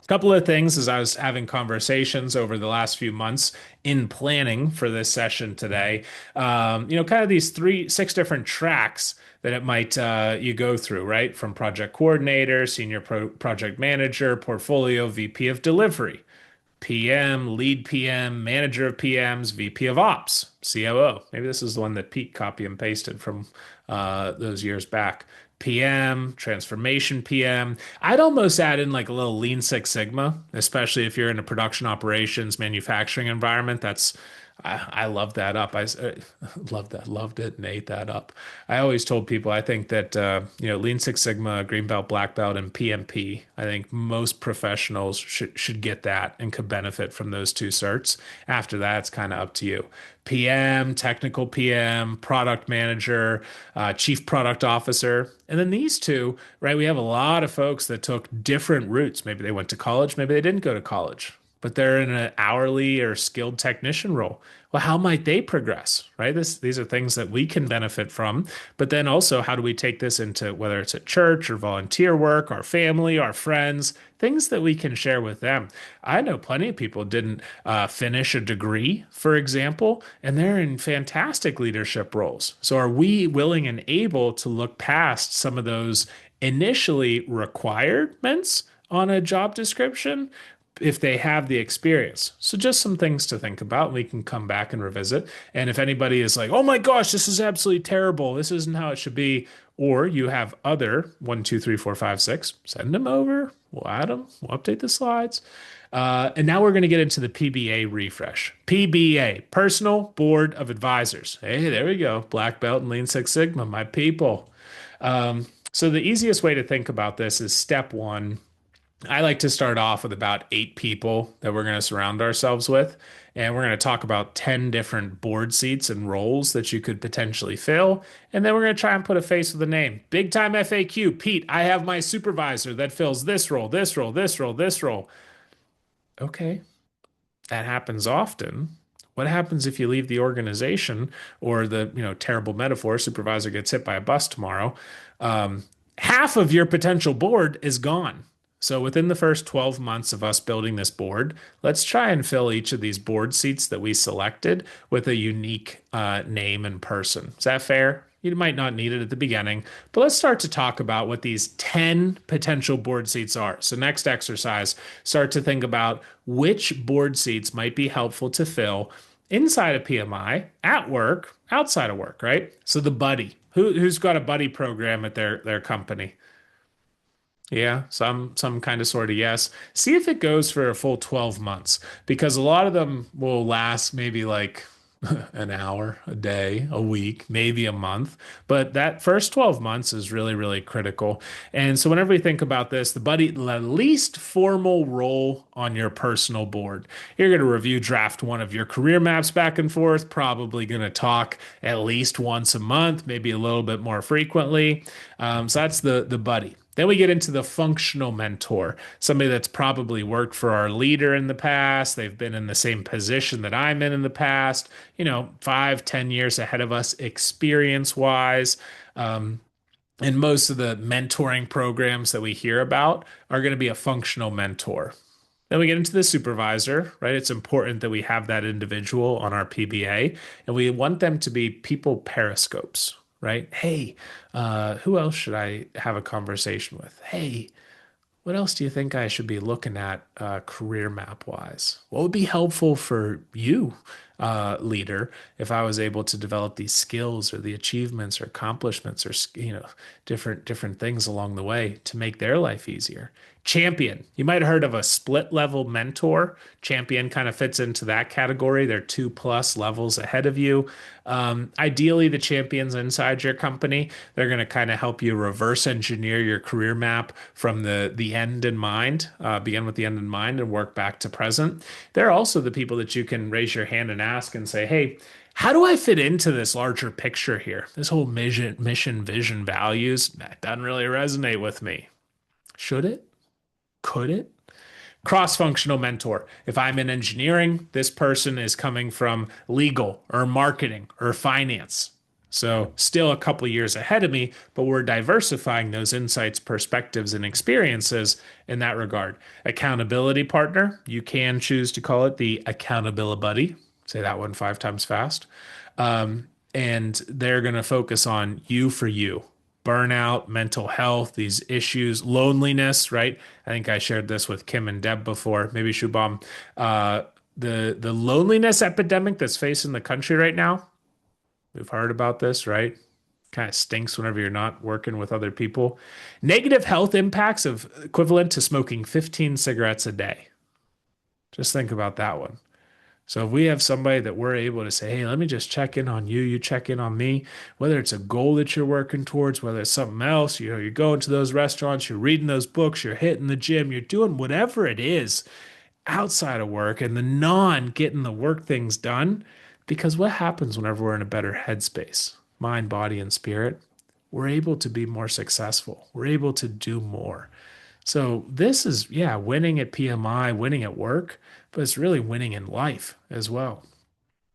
Couple of things as I was having conversations over the last few months in planning for this session today, kind of these 6 different tracks that it might you go through, right? From project coordinator, senior project manager, portfolio, VP of delivery, PM, lead PM, manager of PMs, VP of ops, COO. Maybe this is the one that Pete copy and pasted from those years back. PM, transformation PM. I'd almost add in like a little Lean Six Sigma, especially if you're in a production operations manufacturing environment. I love that up. I loved it, and ate that up. I always told people I think that Lean Six Sigma, Green Belt, Black Belt, and PMP. I think most professionals should get that and could benefit from those 2 certs. After that, it's kind of up to you. PM, technical PM, product manager, chief product officer. And then these 2, right? We have a lot of folks that took different routes. Maybe they went to college, maybe they didn't go to college, but they're in an hourly or skilled technician role. Well, how might they progress, right? These are things that we can benefit from. But then also, how do we take this into whether it's at church or volunteer work, our family, our friends, things that we can share with them? I know plenty of people didn't finish a degree, for example, and they're in fantastic leadership roles. So are we willing and able to look past some of those initially requirements on a job description, if they have the experience. So just some things to think about. We can come back and revisit. And if anybody is like, oh my gosh, this is absolutely terrible, this isn't how it should be, or you have other 1, 2, 3, 4, 5, 6, send them over. We'll add them. We'll update the slides. And now we're going to get into the PBA refresh. PBA, Personal Board of Advisors. Hey, there we go. Black belt and Lean Six Sigma, my people. So the easiest way to think about this is step one. I like to start off with about 8 people that we're going to surround ourselves with. And we're going to talk about 10 different board seats and roles that you could potentially fill. And then we're going to try and put a face with a name. Big time FAQ. Pete, I have my supervisor that fills this role, this role, this role, this role. Okay, that happens often. What happens if you leave the organization, or the, terrible metaphor, supervisor gets hit by a bus tomorrow? Half of your potential board is gone. So within the first 12 months of us building this board, let's try and fill each of these board seats that we selected with a unique name and person. Is that fair? You might not need it at the beginning, but let's start to talk about what these 10 potential board seats are. So next exercise, start to think about which board seats might be helpful to fill inside of PMI, at work, outside of work, right? So the buddy, who's got a buddy program at their company? Yeah, some kind of sort of yes. See if it goes for a full 12 months, because a lot of them will last maybe like an hour, a day, a week, maybe a month. But that first 12 months is really, really critical. And so whenever we think about this, the least formal role on your personal board, you're going to review draft one of your career maps back and forth, probably going to talk at least once a month, maybe a little bit more frequently. So that's the buddy. Then we get into the functional mentor, somebody that's probably worked for our leader in the past. They've been in the same position that I'm in the past, 5, 10 years ahead of us experience wise. And most of the mentoring programs that we hear about are going to be a functional mentor. Then we get into the supervisor, right? It's important that we have that individual on our PBA, and we want them to be people periscopes, right? Hey, who else should I have a conversation with? Hey, what else do you think I should be looking at career map wise? What would be helpful for you, leader, if I was able to develop these skills or the achievements or accomplishments or different things along the way to make their life easier? Champion. You might have heard of a split level mentor. Champion kind of fits into that category. They're 2+ levels ahead of you. Ideally, the champions inside your company, they're going to kind of help you reverse engineer your career map from the end in mind, begin with the end in mind and work back to present. They're also the people that you can raise your hand and ask and say, hey, how do I fit into this larger picture here? This whole mission, vision, values, that doesn't really resonate with me. Should it? Could it? Cross-functional mentor. If I'm in engineering, this person is coming from legal or marketing or finance. So still a couple years ahead of me, but we're diversifying those insights, perspectives, and experiences in that regard. Accountability partner. You can choose to call it the accountability buddy. Say that one 5 times fast. And they're going to focus on you for you. Burnout, mental health, these issues, loneliness, right? I think I shared this with Kim and Deb before, maybe Shubham. The loneliness epidemic that's facing the country right now. We've heard about this, right? Kind of stinks whenever you're not working with other people. Negative health impacts of equivalent to smoking 15 cigarettes a day. Just think about that one. So if we have somebody that we're able to say, hey, let me just check in on you, you check in on me, whether it's a goal that you're working towards, whether it's something else, you're going to those restaurants, you're reading those books, you're hitting the gym, you're doing whatever it is outside of work and the getting the work things done. Because what happens whenever we're in a better headspace, mind, body, and spirit? We're able to be more successful. We're able to do more. So this is, winning at PMI, winning at work, but it's really winning in life as well.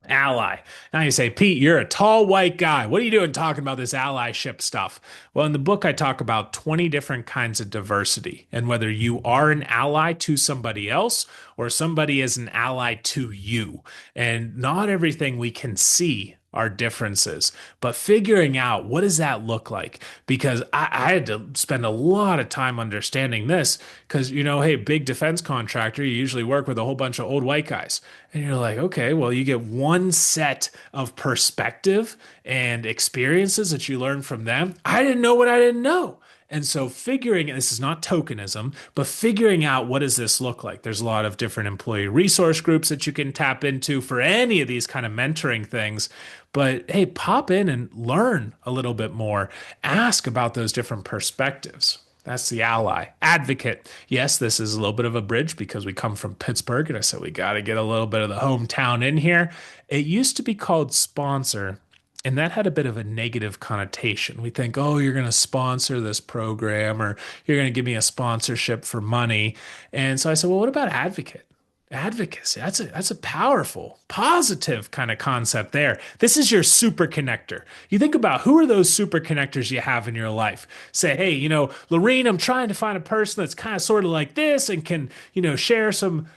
Ally. Now you say, Pete, you're a tall white guy. What are you doing talking about this allyship stuff? Well, in the book, I talk about 20 different kinds of diversity and whether you are an ally to somebody else or somebody is an ally to you. And not everything we can see our differences, but figuring out what does that look like? Because I had to spend a lot of time understanding this because, hey, big defense contractor, you usually work with a whole bunch of old white guys. And you're like, okay, well, you get one set of perspective and experiences that you learn from them. I didn't know what I didn't know. And so figuring, this is not tokenism, but figuring out what does this look like? There's a lot of different employee resource groups that you can tap into for any of these kind of mentoring things. But hey, pop in and learn a little bit more. Ask about those different perspectives. That's the ally. Advocate. Yes, this is a little bit of a bridge because we come from Pittsburgh, and I said we got to get a little bit of the hometown in here. It used to be called sponsor, and that had a bit of a negative connotation. We think, oh, you're going to sponsor this program or you're going to give me a sponsorship for money. And so I said, well, what about advocate? Advocacy. That's a powerful, positive kind of concept there. This is your super connector. You think about who are those super connectors you have in your life. Say, hey, Lorene, I'm trying to find a person that's kind of sort of like this and can, share some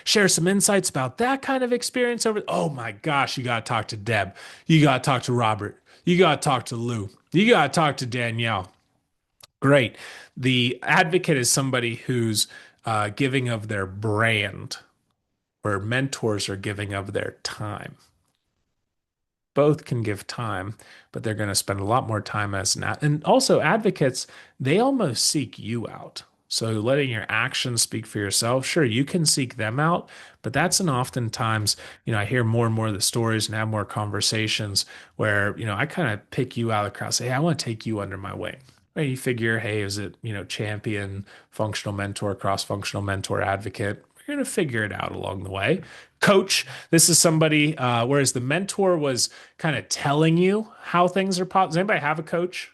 share some insights about that kind of experience over. Oh my gosh, you got to talk to Deb. You got to talk to Robert. You got to talk to Lou. You got to talk to Danielle. Great. The advocate is somebody who's giving of their brand, where mentors are giving of their time. Both can give time, but they're going to spend a lot more time as and also advocates, they almost seek you out. So letting your actions speak for yourself. Sure, you can seek them out, but that's an oftentimes, I hear more and more of the stories and have more conversations where, I kind of pick you out of the crowd, say, hey, I want to take you under my wing. Right? You figure, hey, is it, champion, functional mentor, cross-functional mentor, advocate? You're going to figure it out along the way. Coach, this is somebody, whereas the mentor was kind of telling you how things are possible. Does anybody have a coach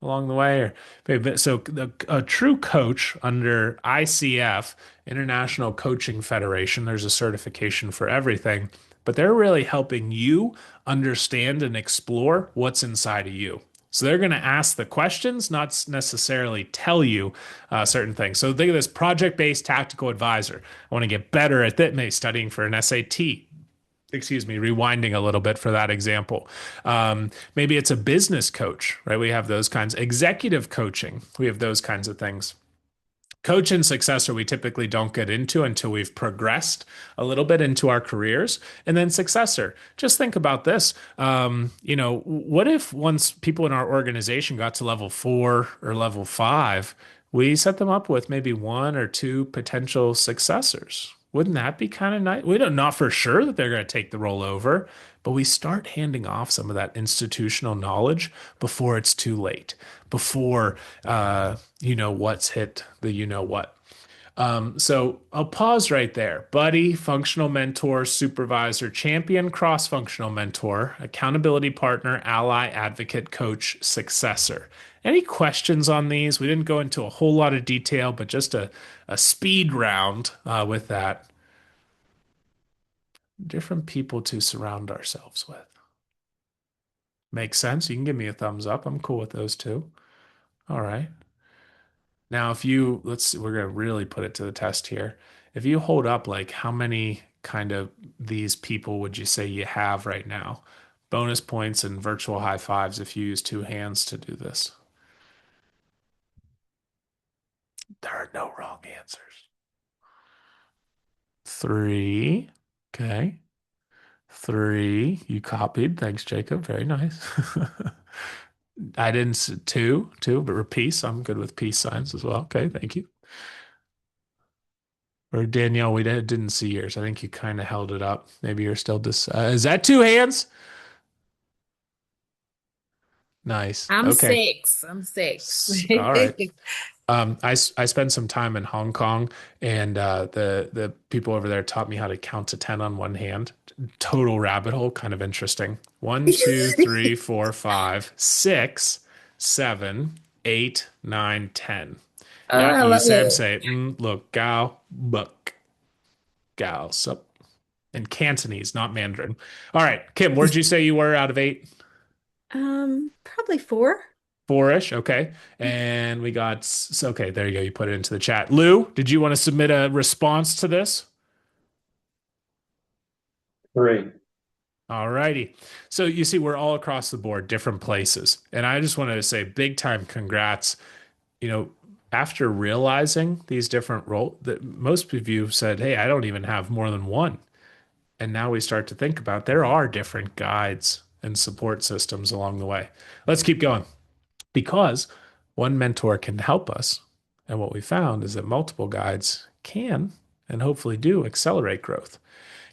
along the way? Or maybe, so a true coach under ICF, International Coaching Federation, there's a certification for everything, but they're really helping you understand and explore what's inside of you. So they're going to ask the questions, not necessarily tell you certain things. So think of this project-based tactical advisor. I want to get better at that, maybe studying for an SAT. Excuse me, rewinding a little bit for that example. Maybe it's a business coach, right? We have those kinds. Executive coaching, we have those kinds of things. Coach and successor, we typically don't get into until we've progressed a little bit into our careers. And then successor, just think about this. What if once people in our organization got to level 4 or level 5, we set them up with maybe 1 or 2 potential successors? Wouldn't that be kind of nice? We don't know for sure that they're going to take the role over, but we start handing off some of that institutional knowledge before it's too late, before what's hit the what. So I'll pause right there. Buddy, functional mentor, supervisor, champion, cross-functional mentor, accountability partner, ally, advocate, coach, successor. Any questions on these? We didn't go into a whole lot of detail, but just a speed round with that. Different people to surround ourselves with. Makes sense. You can give me a thumbs up. I'm cool with those two. All right. Now, if you, let's see, we're going to really put it to the test here. If you hold up, like, how many kind of these people would you say you have right now? Bonus points and virtual high fives if you use 2 hands to do this. There are no wrong answers. 3. Okay. 3. You copied. Thanks, Jacob. Very nice. I didn't 2, but peace. I'm good with peace signs as well. Okay, thank you. Or Danielle, we didn't see yours. I think you kind of held it up. Maybe you're still is that 2 hands? Nice. I'm Okay. 6. I'm 6. All right. I spent some time in Hong Kong, and the people over there taught me how to count to 10 on one hand. Total rabbit hole, kind of interesting. 1, 2, 3, 4, 5, 6, 7, 8, 9, 10. Oh, Yeah, I you love say it. say look, gao, buck, gao, sup. And Cantonese, not Mandarin. All right, Kim, where'd you say you were out of 8? Probably 4. 4-ish, okay. And we got, okay, there you go. You put it into the chat. Lou, did you want to submit a response to this? 3. All righty. So you see, we're all across the board, different places. And I just wanted to say big time congrats. You know, after realizing these different roles, that most of you said, hey, I don't even have more than one. And now we start to think about there are different guides and support systems along the way. Let's keep going because one mentor can help us. And what we found is that multiple guides can and hopefully do accelerate growth.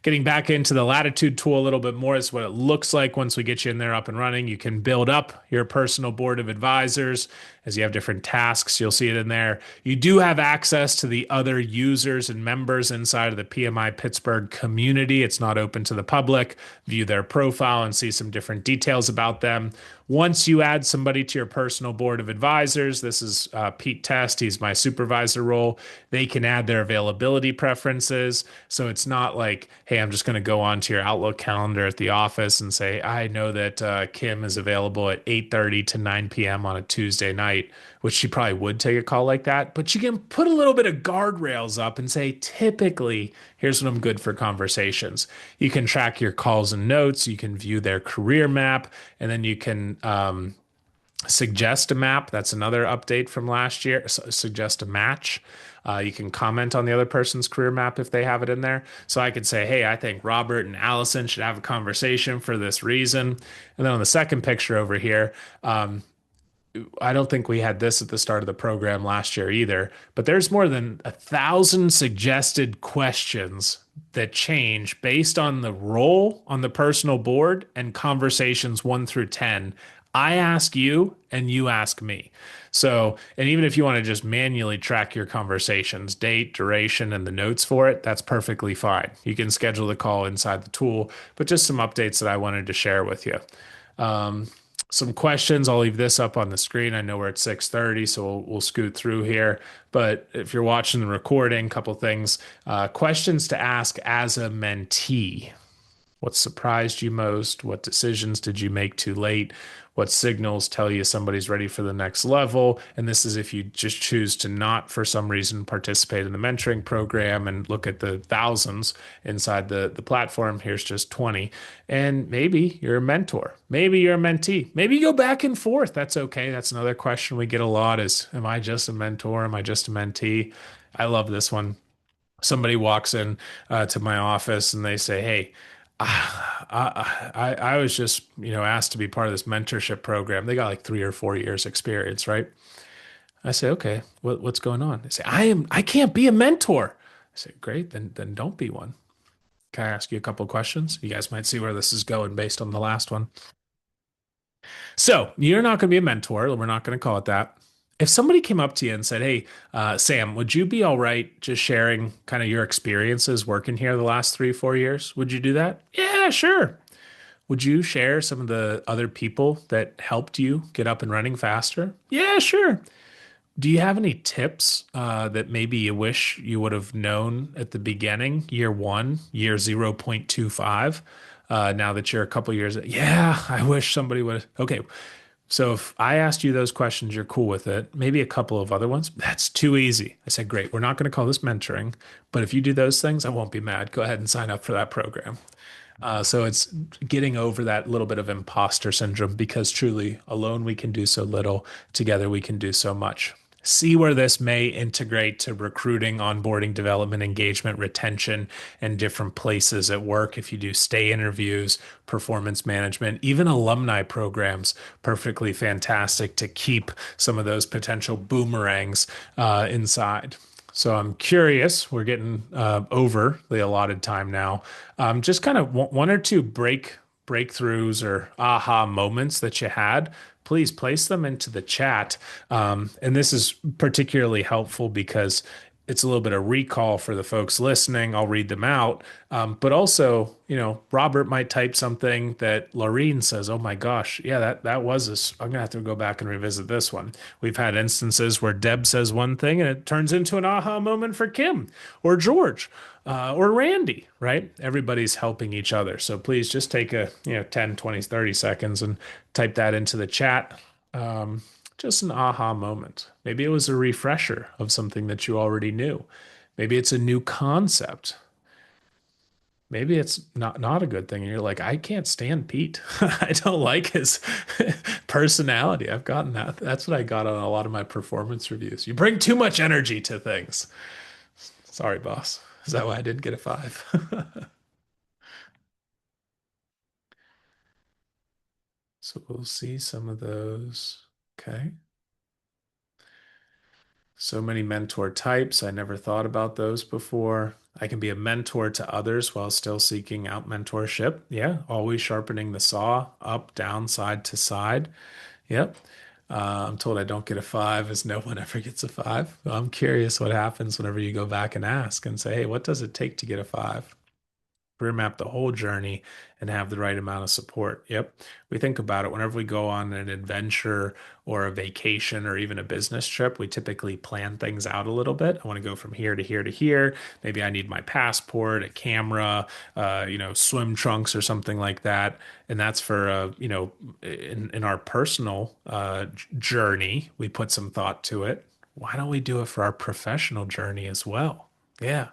Getting back into the Latitude tool a little bit more is what it looks like once we get you in there up and running. You can build up your personal board of advisors as you have different tasks. You'll see it in there. You do have access to the other users and members inside of the PMI Pittsburgh community. It's not open to the public. View their profile and see some different details about them. Once you add somebody to your personal board of advisors, this is Pete Test, he's my supervisor role. They can add their availability preferences. So it's not like, hey, I'm just going to go onto your Outlook calendar at the office and say, I know that Kim is available at 8:30 to 9 p.m. on a Tuesday night, which she probably would take a call like that. But you can put a little bit of guardrails up and say, typically, here's when I'm good for conversations. You can track your calls and notes. You can view their career map, and then you can suggest a map. That's another update from last year. Suggest a match. You can comment on the other person's career map if they have it in there. So I could say, hey, I think Robert and Allison should have a conversation for this reason. And then on the second picture over here, I don't think we had this at the start of the program last year either, but there's more than 1,000 suggested questions that change based on the role on the personal board and conversations 1 through 10. I ask you and you ask me. So, and even if you want to just manually track your conversations, date, duration, and the notes for it, that's perfectly fine. You can schedule the call inside the tool, but just some updates that I wanted to share with you. Some questions. I'll leave this up on the screen. I know we're at 6:30, so we'll scoot through here. But if you're watching the recording, a couple things. Questions to ask as a mentee. What surprised you most? What decisions did you make too late? What signals tell you somebody's ready for the next level? And this is if you just choose to not, for some reason, participate in the mentoring program and look at the thousands inside the platform. Here's just 20. And maybe you're a mentor. Maybe you're a mentee. Maybe you go back and forth. That's okay. That's another question we get a lot is, am I just a mentor? Am I just a mentee? I love this one. Somebody walks in to my office and they say, hey, I was just, asked to be part of this mentorship program. They got like 3 or 4 years experience, right? I say, okay, what's going on? They say, I can't be a mentor. I say, great, then don't be one. Can I ask you a couple of questions? You guys might see where this is going based on the last one. So you're not going to be a mentor. We're not going to call it that. If somebody came up to you and said, hey, Sam, would you be all right just sharing kind of your experiences working here the last 3, 4 years? Would you do that? Yeah, sure. Would you share some of the other people that helped you get up and running faster? Yeah, sure. Do you have any tips that maybe you wish you would have known at the beginning, year one, year 0.25? Now that you're a couple years, yeah, I wish somebody would. Okay, so if I asked you those questions, you're cool with it. Maybe a couple of other ones. That's too easy. I said, great, we're not going to call this mentoring, but if you do those things, I won't be mad. Go ahead and sign up for that program. So it's getting over that little bit of imposter syndrome because truly alone we can do so little, together we can do so much. See where this may integrate to recruiting, onboarding, development, engagement, retention, and different places at work. If you do stay interviews, performance management, even alumni programs, perfectly fantastic to keep some of those potential boomerangs inside. So I'm curious, we're getting over the allotted time now. Just kind of one or two breakthroughs or aha moments that you had, please place them into the chat. And this is particularly helpful because it's a little bit of recall for the folks listening. I'll read them out. But also, Robert might type something that Laureen says, oh my gosh, yeah, that was this. I'm going to have to go back and revisit this one. We've had instances where Deb says one thing and it turns into an aha moment for Kim or George or Randy, right? Everybody's helping each other. So please just take a 10, 20, 30 seconds and type that into the chat. Just an aha moment. Maybe it was a refresher of something that you already knew. Maybe it's a new concept. maybe it's not a good thing. And you're like, I can't stand Pete. I don't like his personality. I've gotten that. That's what I got on a lot of my performance reviews. You bring too much energy to things. Sorry, boss. Is that why I didn't get a 5? So we'll see some of those. Okay. So many mentor types. I never thought about those before. I can be a mentor to others while still seeking out mentorship. Yeah, always sharpening the saw, up, down, side to side. Yep. I'm told I don't get a 5 as no one ever gets a 5. I'm curious what happens whenever you go back and ask and say, hey, what does it take to get a 5? Career map the whole journey and have the right amount of support. Yep. We think about it whenever we go on an adventure or a vacation or even a business trip, we typically plan things out a little bit. I want to go from here to here to here. Maybe I need my passport, a camera, swim trunks or something like that. And that's for, in our personal journey, we put some thought to it. Why don't we do it for our professional journey as well? Yeah.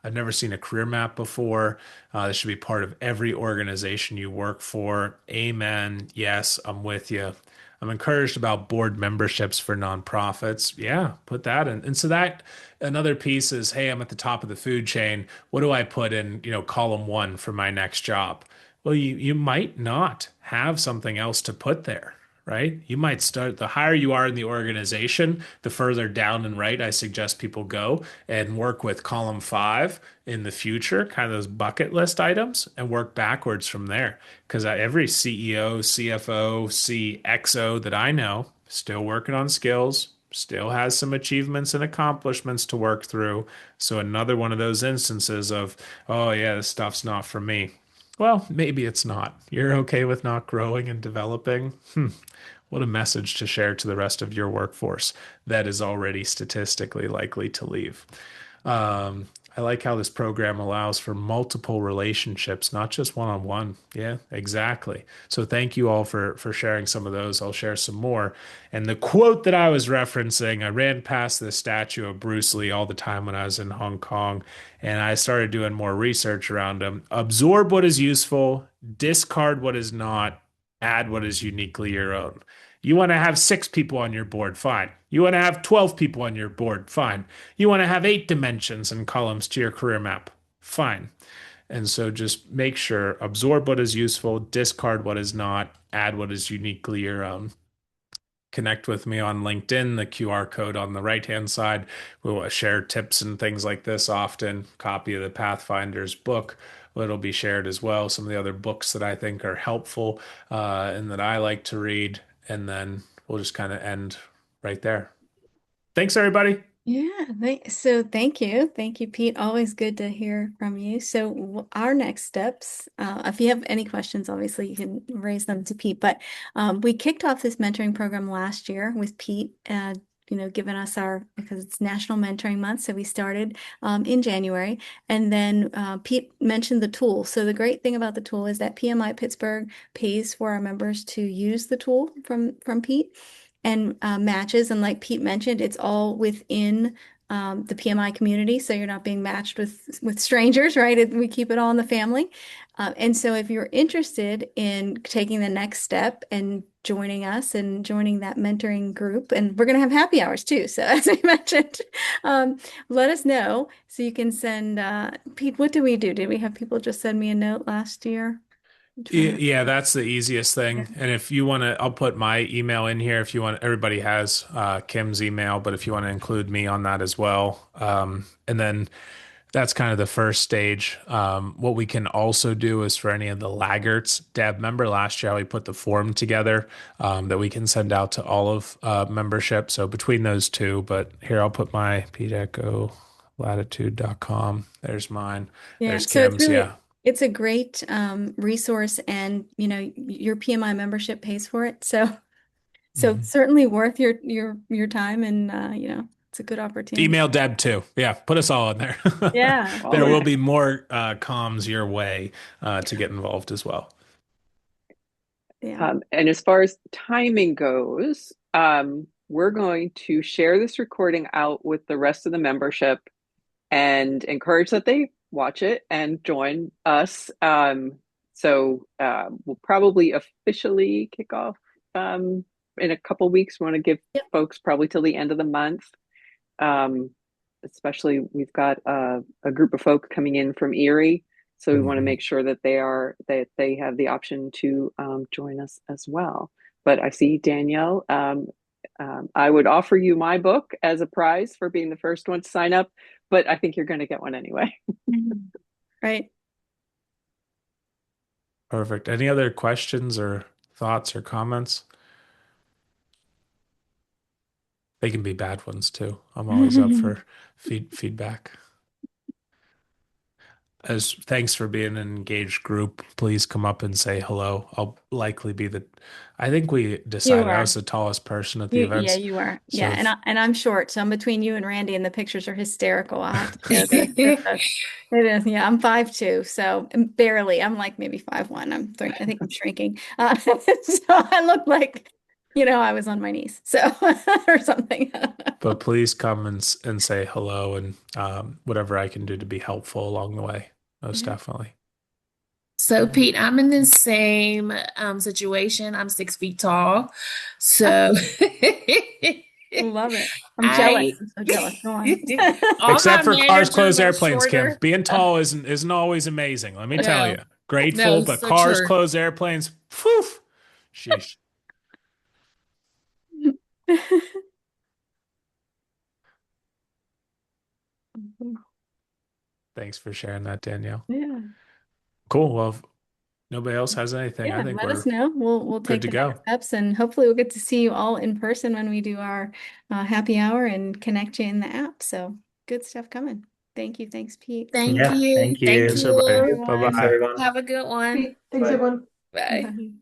I've never seen a career map before. This should be part of every organization you work for. Amen. Yes, I'm with you. I'm encouraged about board memberships for nonprofits. Yeah, put that in. And so that another piece is, hey, I'm at the top of the food chain. What do I put in, column 1 for my next job? Well, you might not have something else to put there, right? You might start the higher you are in the organization, the further down and right I suggest people go and work with column 5 in the future, kind of those bucket list items, and work backwards from there. Because every CEO, CFO, CXO that I know, still working on skills, still has some achievements and accomplishments to work through. So another one of those instances of, oh yeah, this stuff's not for me. Well, maybe it's not. You're okay with not growing and developing? What a message to share to the rest of your workforce that is already statistically likely to leave. I like how this program allows for multiple relationships, not just one-on-one. Yeah, exactly. So thank you all for sharing some of those. I'll share some more. And the quote that I was referencing, I ran past the statue of Bruce Lee all the time when I was in Hong Kong, and I started doing more research around him. Absorb what is useful, discard what is not, add what is uniquely your own. You want to have 6 people on your board, fine. You want to have 12 people on your board, fine. You want to have 8 dimensions and columns to your career map, fine. And so just make sure, absorb what is useful, discard what is not, add what is uniquely your own. Connect with me on LinkedIn, the QR code on the right-hand side. We'll share tips and things like this often. Copy of the Pathfinder's book. It'll be shared as well. Some of the other books that I think are helpful and that I like to read. And then we'll just kind of end right there. Thanks, everybody. Yeah, so thank you. Thank you, Pete. Always good to hear from you. So our next steps, if you have any questions, obviously you can raise them to Pete, but we kicked off this mentoring program last year with Pete, giving us because it's National Mentoring Month, so we started in January, and then Pete mentioned the tool. So the great thing about the tool is that PMI Pittsburgh pays for our members to use the tool from Pete, and matches. And like Pete mentioned, it's all within the PMI community. So you're not being matched with strangers, right? We keep it all in the family. And so if you're interested in taking the next step and joining us and joining that mentoring group, and we're going to have happy hours too. So as I mentioned, let us know so you can send, Pete, what do we do? Did we have people just send me a note last year? Yeah, that's the easiest thing. And if you want to, I'll put my email in here. If you want, everybody has Kim's email, but if you want to include me on that as well. And then that's kind of the first stage. What we can also do is for any of the laggards, Deb, remember last year how we put the form together that we can send out to all of membership. So between those two, but here I'll put my pdecolatitude.com. There's mine. Yeah, There's so Kim's. Yeah. it's a great resource, and your PMI membership pays for it. So certainly worth your time, and it's a good opportunity. Email Deb too. Yeah, put us all in there. Yeah. There will be more comms your way to get involved as well. Yeah. And as far as timing goes, we're going to share this recording out with the rest of the membership and encourage that they watch it and join us. We'll probably officially kick off in a couple weeks. We want to give Yep. folks probably till the end of the month. Especially we've got a group of folk coming in from Erie, so we want to make sure that they have the option to join us as well. But I see Danielle. I would offer you my book as a prize for being the first one to sign up, but I think you're going to get one anyway. Right. Perfect. Any other questions or thoughts or comments? They can be bad ones too. I'm always up for feedback. As thanks for being an engaged group. Please come up and say hello. I'll likely be I think we decided I are. was the tallest person at the Yeah, events. you are. So Yeah, and I'm short, so I'm between you and Randy, and the pictures are hysterical. I'll have to share those. It is. Yeah, I'm 5'2", so barely. I'm like maybe 5'1". I think I'm shrinking. So I look like, I was on my knees, so or something. but please come and say hello and whatever I can do to be helpful along the way. Most definitely. So, Pete, I'm in the same situation. I'm 6 feet tall. So, Love it. I'm jealous. I'm so jealous. Go on. all Except my for cars, managers clothes, are airplanes, Kim. shorter. Being tall isn't always amazing. Let me tell No, you. Grateful, no, but so cars, true. clothes, airplanes, phew. Sheesh. Thanks for sharing that, Danielle. Yeah. Cool. Well, if nobody else has anything, I Yeah, think let us we're know. We'll good take to the next go. steps, and hopefully we'll get to see you all in person when we do our happy hour and connect you in the app. So good stuff coming. Thank you. Thanks, Pete. Thank Yeah, you. thank Thank you. Thanks, everybody. you. Thanks, Bye-bye. everyone. Have a good one. Thanks, Bye. everyone. Bye. Bye.